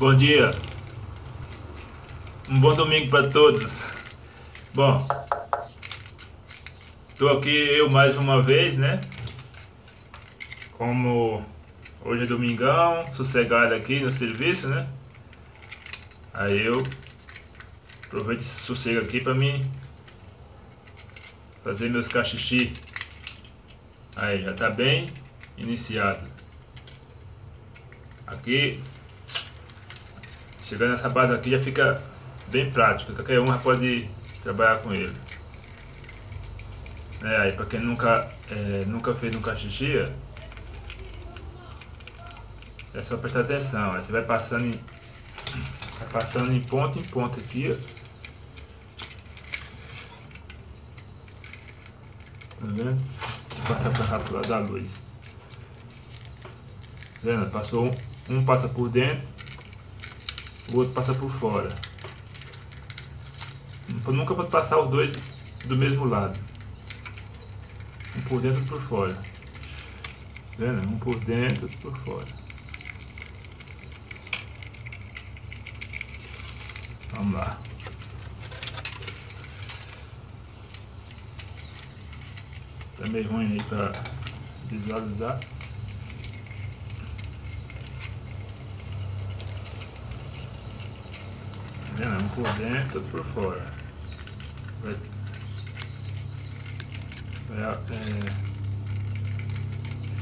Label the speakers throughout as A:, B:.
A: Bom dia, um bom domingo para todos. Bom, tô aqui eu mais uma vez, né? Como hoje é domingão, sossegado aqui no serviço, né? Aí eu aproveito esse sossego aqui para mim fazer meus cachixi. Aí já tá bem iniciado. Aqui, chegando nessa base aqui já fica bem prático, qualquer um já pode trabalhar com ele. Aí para quem nunca fez um cachixi, é só prestar atenção. Aí você vai passando em ponta aqui, ó. Tá vendo? Vou passar para cá pro lado da luz. Tá vendo? Passou um passa por dentro, o outro passa por fora. Nunca pode passar os dois do mesmo lado. Um por dentro e por fora. Tá vendo? Um por dentro e por fora. Vamos lá. Tá meio ruim aí para visualizar. Tá vendo? Um por dentro e por fora.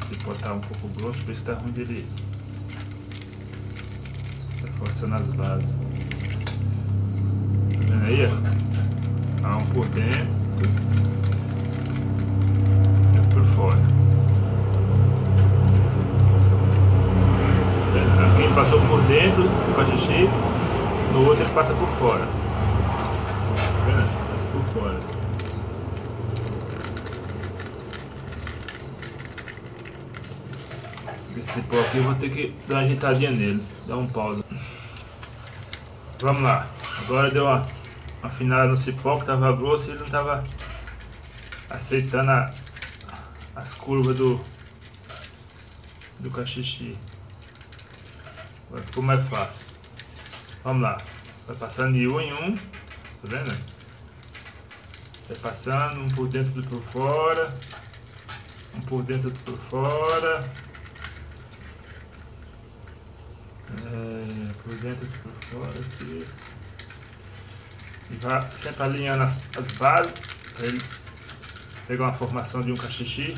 A: Se botar um pouco grosso, por isso tá ruim dele. Tá forçando as bases. Tá vendo aí, ó? Um por dentro e por fora. Tá vendo? Aqui ele passou por dentro do cachixi, no outro ele passa por fora. Tá vendo? Passa por fora. Esse pó aqui eu vou ter que dar uma ajeitadinha nele, dar um pausa. Vamos lá, agora deu uma afinada no cipó que tava grosso e ele não tava aceitando as curvas do cachixi. Agora ficou mais fácil. Vamos lá, vai passando de um em um, tá vendo? Vai passando um por dentro e por fora, um por dentro e por fora. Por dentro e por fora aqui. E vai sempre alinhando as bases para ele pegar uma formação de um cachixi,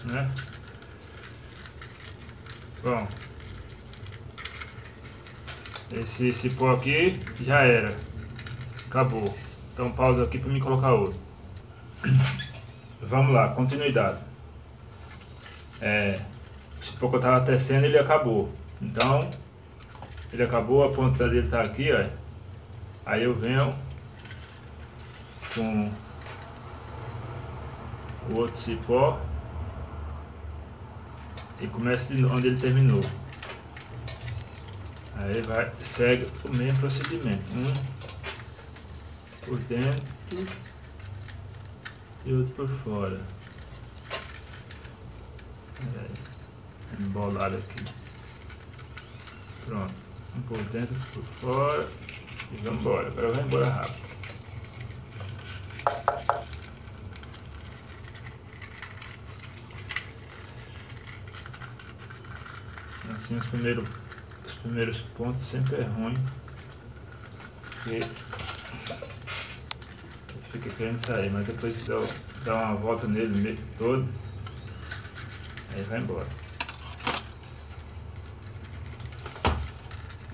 A: né? Bom, esse pó aqui já era, acabou. Então pausa aqui para mim colocar outro. Vamos lá, continuidade. Esse pó que eu tava tecendo, ele acabou. Então, ele acabou, a ponta dele tá aqui, ó. Aí eu venho com o outro cipó e começo de onde ele terminou. Aí segue o mesmo procedimento. Um por dentro e outro por fora. Embolado aqui. Pronto. Um por dentro, por fora. E vamos embora. Agora vai embora rápido. Assim os primeiros pontos sempre é ruim. Porque fica querendo sair, mas depois que dá uma volta nele meio todo, aí vai embora.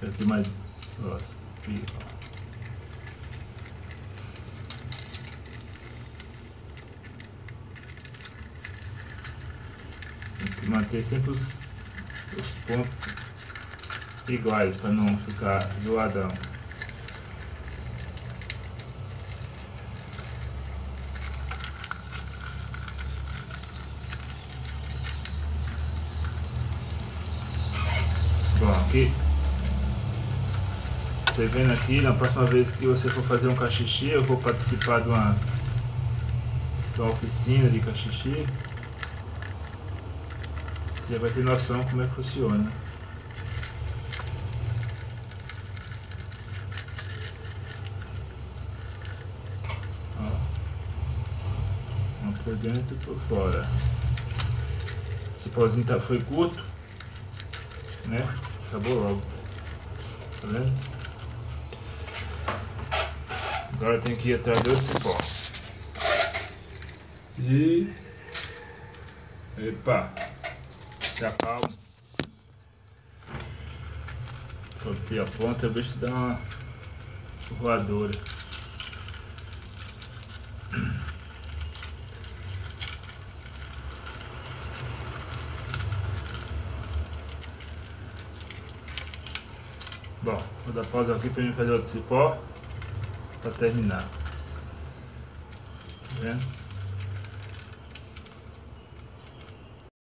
A: Aqui mais próximo. Aqui, ó. Tem que manter sempre os pontos iguais para não ficar zoadão. Bom, aqui você vendo aqui, na próxima vez que você for fazer um cachixi, eu vou participar de uma oficina de cachixi. Você vai ter noção como é que funciona. Ó. Um por dentro e por fora. Esse pauzinho foi curto, né? Acabou logo. Tá vendo? Agora tem que ir atrás de outro cipó. E... Epa! Se acalma. Soltei a ponta, o bicho dá uma voadora. Bom, vou dar pausa aqui para mim fazer outro cipó para terminar. Tá vendo?